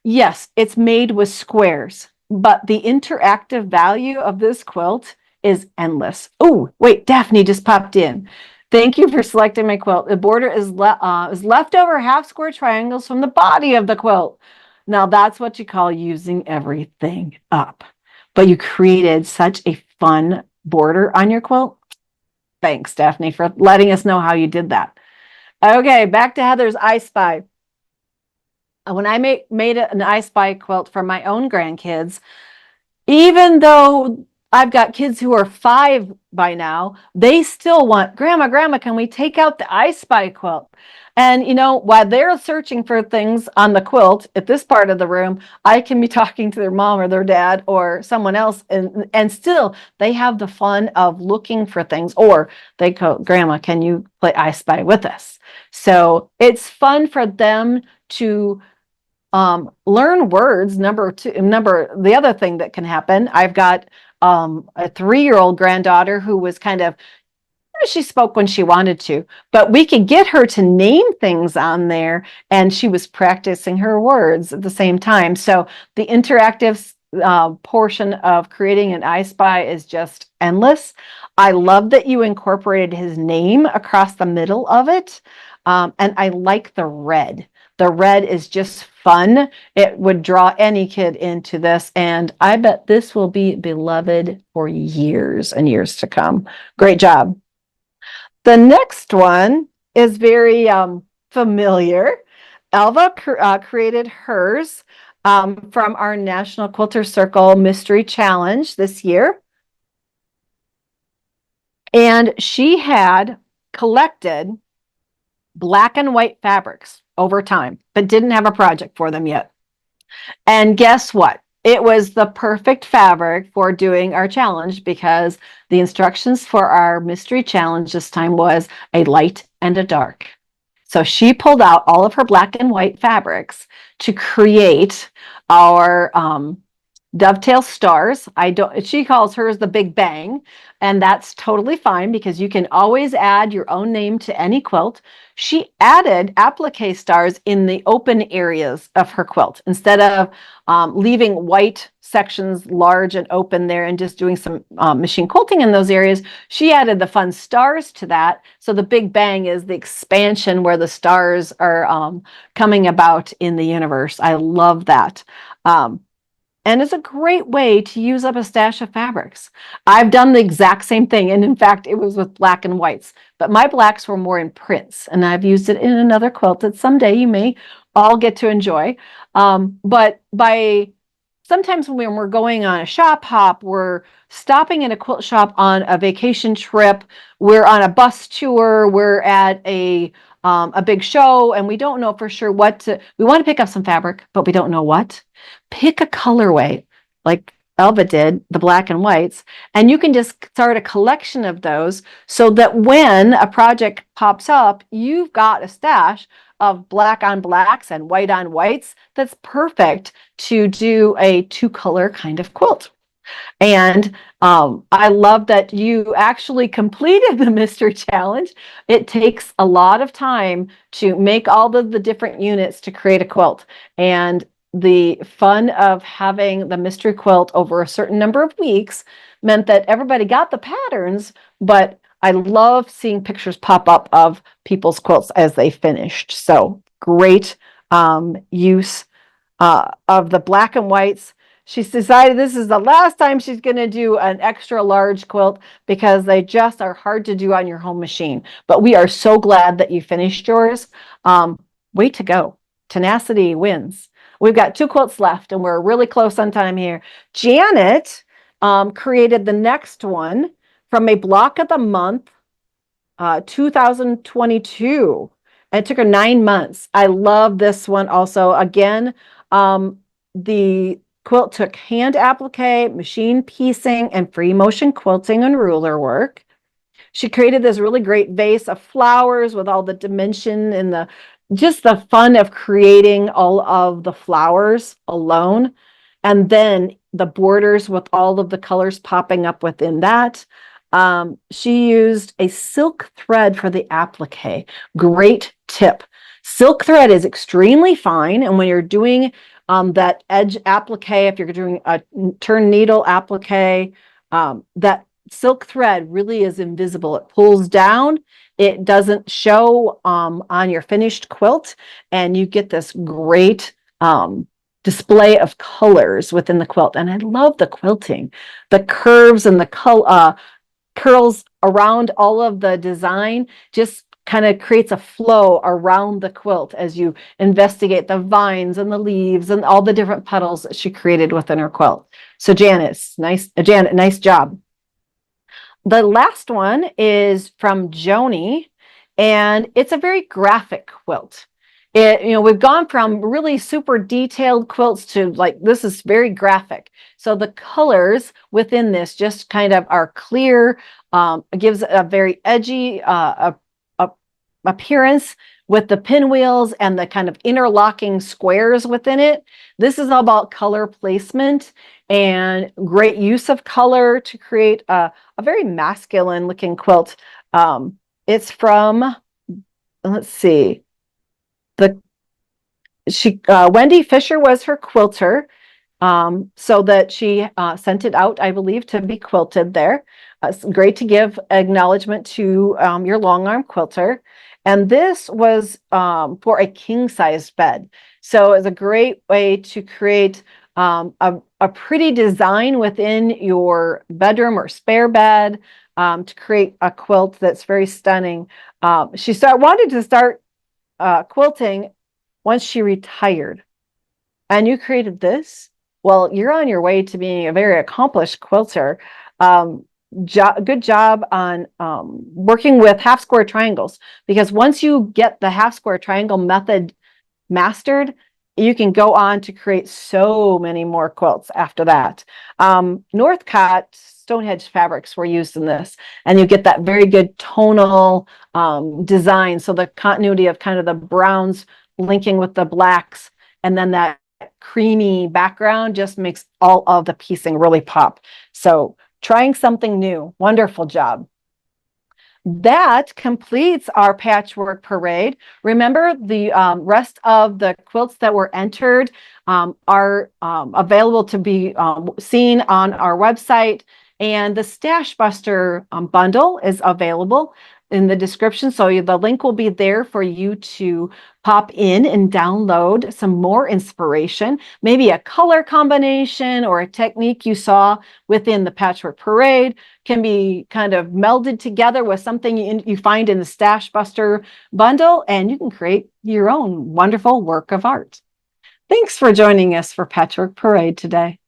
yes, it's made with squares, but the interactive value of this quilt is endless. Oh, wait, Daphne just popped in. Thank you for selecting my quilt. The border is leftover half square triangles from the body of the quilt. Now that's what you call using everything up. But you created such a fun border on your quilt. Thanks, Daphne, for letting us know how you did that. Okay, back to Heather's I Spy. When I made an I Spy quilt for my own grandkids, even though I've got kids who are 5 by now, they still want, Grandma, can we take out the I Spy quilt? And, you know, while they're searching for things on the quilt at this part of the room, I can be talking to their mom or their dad or someone else, and still they have the fun of looking for things, or they go, Grandma, can you play I Spy with us? So it's fun for them to learn words. The other thing that can happen, I've got a 3-year-old granddaughter who was kind of she spoke when she wanted to, but we could get her to name things on there, and she was practicing her words at the same time. So the interactive portion of creating an I Spy is just endless. I love that you incorporated his name across the middle of it. And I like the red. The red is just fun. It would draw any kid into this. And I bet this will be beloved for years and years to come. Great job. The next one is very familiar. Elva created hers from our National Quilter Circle Mystery Challenge this year. And she had collected black and white fabrics over time, but didn't have a project for them yet. And guess what? It was the perfect fabric for doing our challenge, because the instructions for our mystery challenge this time was a light and a dark. So she pulled out all of her black and white fabrics to create our dovetail stars. She calls hers the Big Bang, and that's totally fine because you can always add your own name to any quilt. She added applique stars in the open areas of her quilt instead of leaving white sections large and open there and just doing some machine quilting in those areas. She added the fun stars to that. So the Big Bang is the expansion where the stars are coming about in the universe. I love that. And it's a great way to use up a stash of fabrics. I've done the exact same thing. And in fact, it was with black and whites, but my blacks were more in prints, and I've used it in another quilt that someday you may all get to enjoy. But sometimes when we're going on a shop hop, we're stopping in a quilt shop on a vacation trip, we're on a bus tour, we're at a big show, and we don't know for sure we want to pick up some fabric, but we don't know what. Pick a colorway like Elva did, the black and whites, and you can just start a collection of those so that when a project pops up, you've got a stash of black on blacks and white on whites that's perfect to do a 2-color kind of quilt. And I love that you actually completed the mystery challenge. It takes a lot of time to make all of the different units to create a quilt. And the fun of having the mystery quilt over a certain number of weeks meant that everybody got the patterns, but I love seeing pictures pop up of people's quilts as they finished. So great use of the black and whites. She's decided this is the last time she's going to do an extra large quilt because they just are hard to do on your home machine. But we are so glad that you finished yours. Way to go. Tenacity wins. We've got 2 quilts left, and we're really close on time here. Janet created the next one from a block of the month, 2022. And it took her 9 months. I love this one also. Again, the quilt took hand applique, machine piecing, and free motion quilting and ruler work. She created this really great vase of flowers with all the dimension and just the fun of creating all of the flowers alone. And then the borders with all of the colors popping up within that. She used a silk thread for the applique. Great tip. Silk thread is extremely fine. And when you're doing that edge applique, if you're doing a turn needle applique, that silk thread really is invisible. It pulls down. It doesn't show on your finished quilt, and you get this great display of colors within the quilt. And I love the quilting, the curves and the curls around all of the design just kind of creates a flow around the quilt as you investigate the vines and the leaves and all the different petals that she created within her quilt. So Janet, nice job. The last one is from Joanie, and it's a very graphic quilt. We've gone from really super detailed quilts to this is very graphic. So the colors within this just kind of are clear. It gives a very edgy appearance with the pinwheels and the kind of interlocking squares within it. This is all about color placement and great use of color to create a very masculine looking quilt. It's from, let's see, Wendy Fisher was her quilter. So that she sent it out, I believe, to be quilted there. It's great to give acknowledgement to your long arm quilter. And this was for a king-sized bed. So it's a great way to create a pretty design within your bedroom or spare bed to create a quilt that's very stunning. She wanted to start quilting once she retired. And you created this? Well, you're on your way to being a very accomplished quilter. Good job on working with half square triangles, because once you get the half square triangle method mastered, you can go on to create so many more quilts after that. Northcott Stonehenge fabrics were used in this, and you get that very good tonal design. So the continuity of kind of the browns linking with the blacks, and then that creamy background just makes all of the piecing really pop. So trying something new. Wonderful job. That completes our patchwork parade. Remember, the rest of the quilts that were entered are available to be seen on our website, and the Stash Buster bundle is available in the description. So the link will be there for you to pop in and download some more inspiration, maybe a color combination or a technique you saw within the Patchwork Parade can be kind of melded together with something you find in the Stash Buster bundle, and you can create your own wonderful work of art. Thanks for joining us for Patchwork Parade today.